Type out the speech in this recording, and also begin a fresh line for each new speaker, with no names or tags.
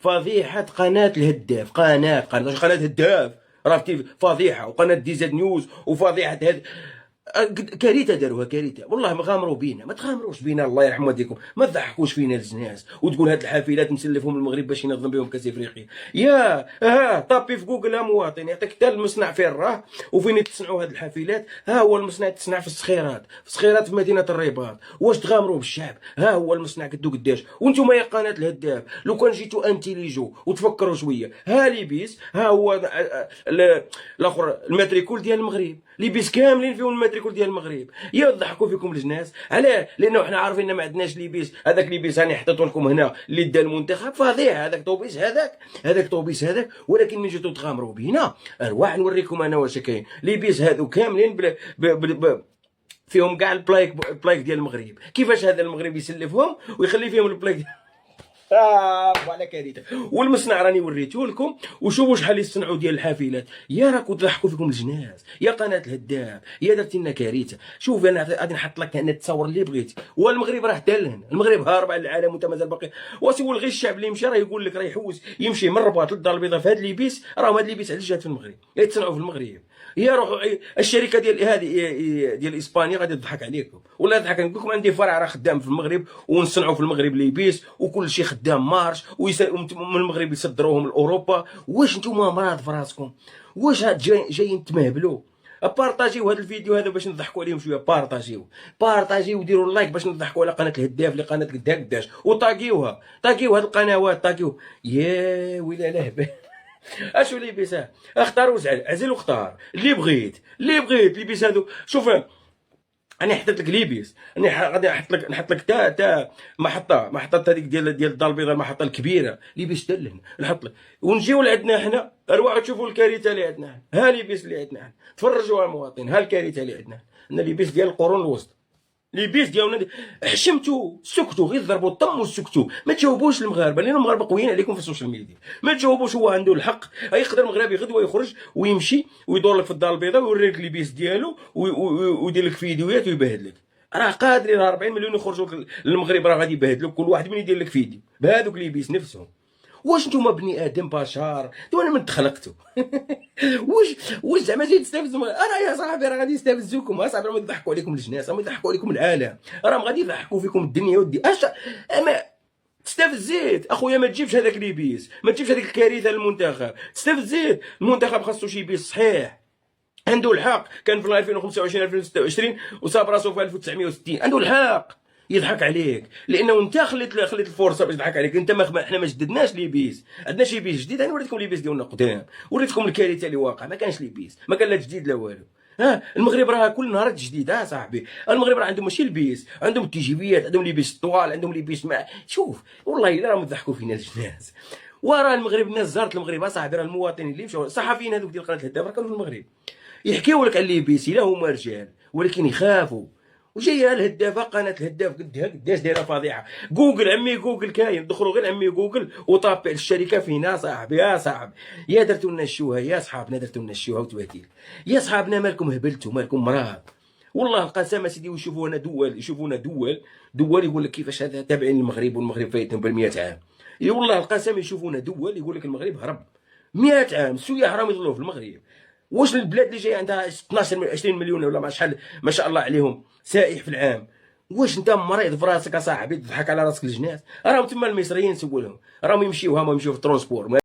فضيحه قناه الهداف، قناه الهداف راه فضيحه، وقناه دي زاد نيوز، وفضيحه هاد كارثه داروها كارثه. والله ما غامروا بينا، ما تغامروش بينا، الله يرحم والديكم، ما تضحكوش فينا الناس وتقول هاد الحافلات نسلفهم المغرب باش ينظم بهم كاس افريقيا. يا طابي في جوجل مواطن يعطيك حتى المصنع فين راه وفين يتصنعوا هاد الحافلات. ها هو المصنع يتصنع في الصخيرات، في مدينه الرباط. واش تغامروا بالشعب؟ ها هو المصنع قدو قداش. وانتم يا قناه الهداف لو كان جيتوا انتيليجو وتفكروا شويه، ها ليبيس ها هو الاخر الماتريكول ديال المغرب، ليبيس كاملين فيهم الماتريكول ديال المغرب. يا ضحكوا فيكم الجناس علاه؟ لانه حنا عارفين ما عندناش ليبيس. هذاك ليبيس راني حطيته لكم هنا اللي دا المنتخب فظيع، هذاك طوبيس هذاك طوبيس هذاك. ولكن ملي جيتوا تغامروا بينا ارواح نوريكم انا واش كاين. ليبيس هذو كاملين فيهم كاع البلايك ديال المغرب. كيفاش هذا المغرب يسلفهم ويخلي فيهم البلايك فوالا كارثه. والمصنع راني وريته لكم، وشوفوا شحال يصنعوا ديال الحافلات. يا راكم تضحكوا فيكم الجناس يا قناه الهداف، يا درتي لنا كارثه. شوف انا غادي نحط لك هنا التصور اللي بغيتي، والمغرب راه دالهن، المغرب هارب على العالم وانت مازال باقي. وسول غير الشعب اللي مشى راه يقول لك راه يحوس يمشي من الرباط للدار البيضاء في هاد ليبيس. راهم هاد ليبيس علاش جات في المغرب؟ يتصنعوا في المغرب. يا روحوا الشركه ديال هذه ديال اسبانيا غادي تضحك عليكم ولا تضحك. نقول لكم عندي فرع راه خدام في المغرب ونصنعوا في المغرب ليبيس وكل شيء خدام مارش، من المغرب يصدروهم لاوروبا. واش نتوما مراد في راسكم؟ واش جايين تمهبلوا؟ بارطاجيو هذا الفيديو هذا باش نضحكوا عليهم شويه. بارطاجيو وديروا اللايك باش نضحكوا على قناه الهداف اللي قناه قداش، وطاقيوها طاقيو هذه القنوات طاقيو. يا ويلي لهبه اشو ليبيس اختار وزعل عزل واختار اللي بغيت ليبيس هذو. شوف انا حطيت لك ليبيس، انا غادي نحط لك تا محطه هذيك ديال الدار البيضاء، المحطه الكبيره ليبيس دلن نحط لك. ونجيو لعندنا حنا اروحوا تشوفوا الكارثه اللي عندنا. ها ليبيس اللي عندنا تفرجوا المواطنين، ها الكارثه اللي عندنا ليبيس ديال القرون الوسطى. ليبيس ديالنا حشمتوا سكتوا، غير ضربوا الطم وسكتوا. ما تجاوبوش المغاربه لان المغاربه قويين عليكم في السوشيال ميديا. ما تجاوبوش، هو عنده الحق. يقدر المغربي غدوه يخرج ويمشي ويدور لك في الدار البيضاء ويوريك ليبيس ديالو ويدير لك فيديوهات ويبهد لك. راه قادرين 40 مليون يخرجوا للمغرب، راه غادي يبهدلوا كل واحد من يدير لك فيديو بهذوك ليبيس نفسهم. واش نتوما بني ادم بشر؟ انا من تخلقتوا واش زعما جاي تستفزوا؟ انا يا صاحبي راه غادي يستفزوكم اصاحبي، راه يضحكوا عليكم الناس، راه يضحكوا عليكم العالم، راهم غادي يضحكوا فيكم الدنيا ودي. اما تستفزيت اخويا، ما تجيبش هذاك ليبيس، ما تجيبش هذيك الكارثه للمنتخب. تستفزيت. المنتخب خاصو شي بيس صحيح، عنده الحق. كان في 2025 2026 وصاب راسو في 1960، عنده الحق يضحك عليك لانه انت خليت الفرصه باش يضحك عليك. انت احنا ما جددناش ليبيس، عندنا شي بيس جديد. انا وريتكم ليبيس ديالنا قدام، وريتكم الكارثه اللي واقع. ما كانش ليبيس، ما كان لا جديد لا والو. المغرب راه كل نهار جديد. صاحبي المغرب راه عندهم ماشي البيس، عندهم التيجيبيات، عندهم ليبيس طوال، عندهم ليبيس مع. شوف والله الا راهم يضحكوا فينا الناس. وراه المغرب الناس زارت المغرب صاحبي. راه المواطنين اللي مشاو الصحفيين هذوك ديال قناه الهداف راه كانوا في المغرب يحكيو لك على ليبيس، لا هما رجال ولكن يخافوا. وجايه الهدافه قناه الهداف قداش دايره فضيحه. جوجل عمي جوجل كاين، دخلوا غير عمي جوجل وطابع الشركه فينا صاحبي. يا صاحبي يا درتوا لنا الشوهه، يا صحابنا درتوا لنا الشوهه وتوهتيل. يا صحابنا مالكم هبلتوا، مالكم مرض. والله القسم سيدي. ويشوفونا دول يقول لك كيفاش هذا تابعين للمغرب والمغرب فايتهم ب100 عام. والله القسم يشوفونا دول يقول لك المغرب هرب 100 عام. السياح راهم يضلوا في المغرب. واش البلاد اللي جايه عندها 12 20 مليون ولا ما شحال ما شاء الله عليهم سائح في العام، واش انت مريض في راسك اصاحبي تضحك على راسك الجناس؟ راهم تما المصريين سولهم راهم يمشيو، هما يمشيو في الترونسبور.